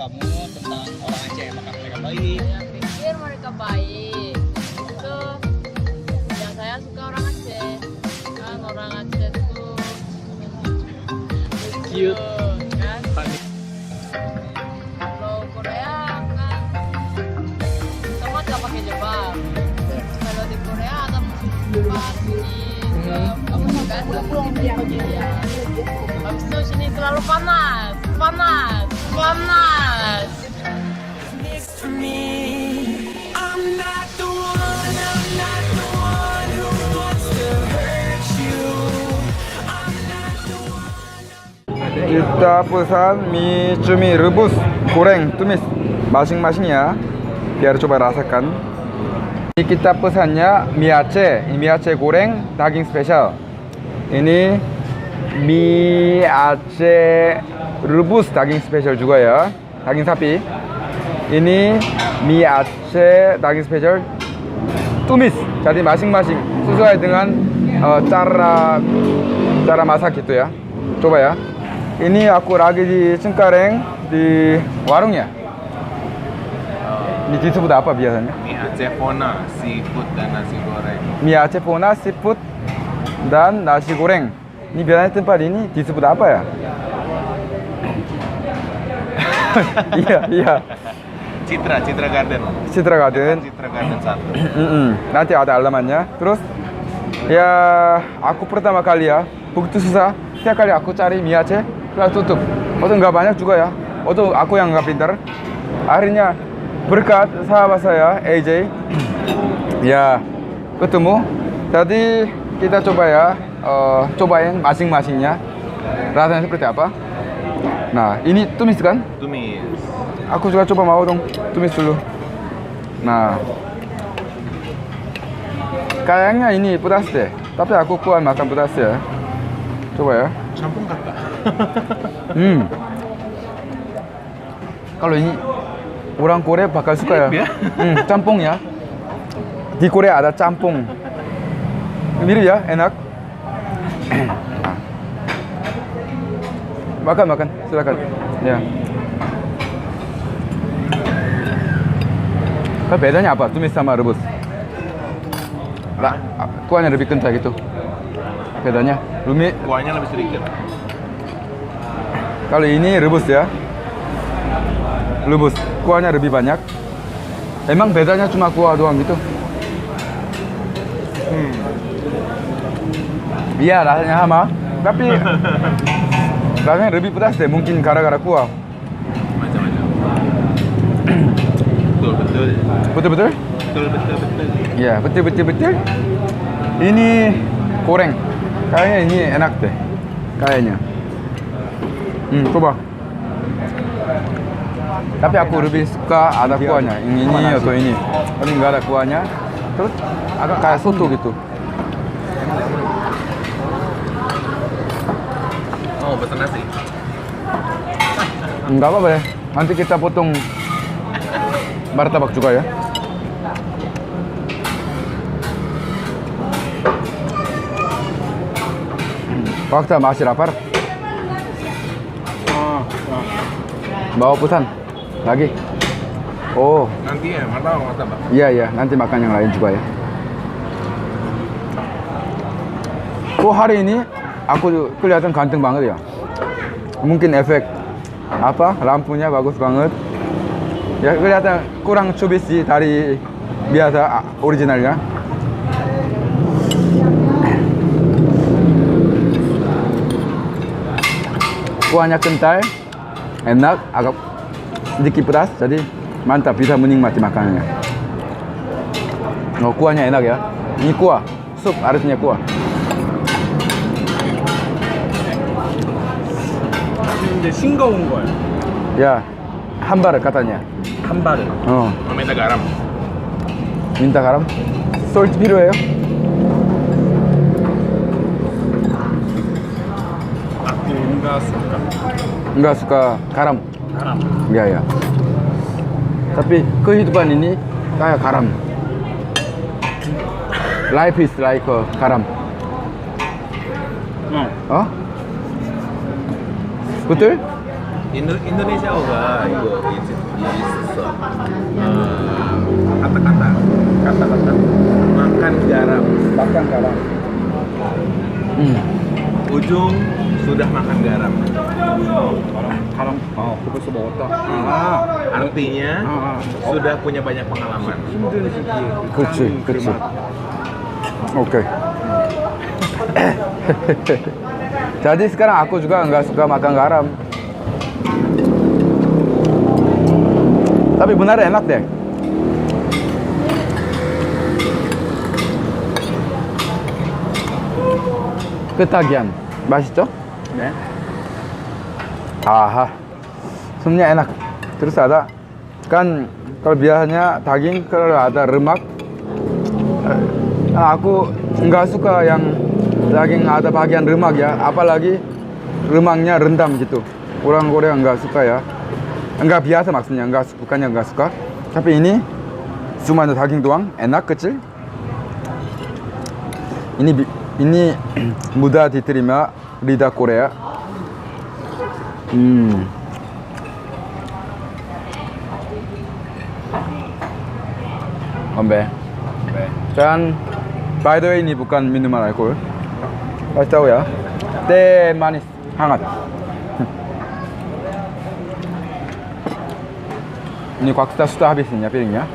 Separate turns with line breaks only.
kamu tentang orang Aceh, apakah mereka baik?
Saya pikir mereka baik. Itu yang saya suka orang Aceh. Kan orang Aceh tuh lucu,
Cute.
kan? Kalau Korea kan semua nggak pakai jilbab. Kalau di Korea ada jilbab sini apa kan? Iya. Habis itu sini terlalu panas, panas, panas.
Next to me, I'm not the one who wants to hurt you. I'm not the one.
Kita pesan mie cumi rebus, goreng, tumis masing-masing ya, biar coba rasakan. Ini kita pesannya mie Aceh, mie Aceh goreng daging spesial. Ini mie Aceh rebus daging spesial juga ya, daging sapi. Ini mie Aceh daging spesial tumis. Jadi masing-masing sesuai dengan cara masak gitu ya. Coba ya. Ini aku lagi di Cengkareng di warungnya. Ini disebut apa biasanya?
Mie Aceh Pona, seafood dan nasi goreng.
Mie Aceh Pona, seafood dan nasi goreng. Ini biasanya tempat ini disebut apa ya? Iya, iya.
Citra Garden.
Citra Garden.
Citra Garden 1.
Nanti ada alamatnya. Terus ya aku pertama kali ya begitu susah. Setiap kali aku cari mie Aceh lalu tutup. Waktu nggak banyak juga ya. Waktu aku yang nggak pintar. Akhirnya berkat sahabat saya AJ ya ketemu. Jadi kita coba ya cobain masing-masingnya rasanya seperti apa. Nah ini tumis kan?
Tumis.
Aku juga coba mau dong tumis dulu. Nah kayaknya ini pedas deh, tapi aku kuat makan pedas ya. Coba ya.
Campur kata.
Kalau ini orang Korea bakal suka ya.
Mirip
Campung ya. Di Korea ada campung. Mirip ya, enak. Makan, silakan. Ya. Tapi bedanya apa? Tumis sama rebus? Lah, kuahnya lebih kental gitu. Bedanya,
Kuahnya lebih sedikit.
kalau ini rebus ya. Rebus, kuahnya lebih banyak. Emang bedanya cuma kuah doang gitu? Iya, rasanya sama. Tapi rasanya lebih pedas deh, mungkin gara-gara kuah.
Macam-macam. Betul.
Betul-betul?
Betul.
Iya, betul. Ini goreng. Kayaknya ini enak deh. Kayaknya. Coba. Tapi aku lebih suka ada kuahnya. Ini atau ini. Tapi nggak ada kuahnya. Terus agak kayak soto gitu.
Oh, pesan nasi.
Nggak apa-apa ya. Nanti kita potong martabak juga ya. Waktu masih lapar. Bawa pesan lagi. Oh,
Nanti ya, martabak.
iya, nanti makan yang lain juga ya. Oh, hari ini aku kelihatan ganteng banget ya. Mungkin efek apa? Lampunya bagus banget. Ya kelihatan kurang cubit sih dari biasa originalnya. Kuahnya kental, enak, agak sedikit pedas, jadi mantap, bisa menikmati makanannya. Oh, kuahnya enak ya. Ini kuah, sup artinya kuah.
이제 싱거운 거야.
Ya, hambar katanya.
한 발을.
Minta garam.
Minta garam. Salt 필요해요?
Aku enggak suka.
Enggak suka garam.
Garam.
Ya. Tapi kehidupan ini kayak garam. Life is like garam.
어.
Oh? Betul?
Indonesia juga itu kata-kata makan garam.
Makan garam.
Ujung sudah makan garam.
가랑 그거 벌써 먹었다.
Artinya sudah punya banyak pengalaman.
힘든 시기에
그렇지, 그렇지. Oke. Jadi sekarang aku juga nggak suka makan garam. Tapi benar enak deh. Ketagihan, 맛있죠?
네.
Aha, sebenarnya enak. Terus ada kan kalau biasanya daging kalau ada lemak, aku nggak suka yang daging ada bagian lemak ya, apalagi lemaknya rendam gitu. Orang Korea nggak suka ya, nggak biasa maksudnya, bukannya nggak suka. Tapi ini cuma ada daging doang, enak kecil. Ini mudah diterima lidah Korea. Ombe. Dan by the way ini bukan minuman alkohol. Kasih tahu ya. Teh manis hangat. Ini kita sudah habis ini ya piringnya.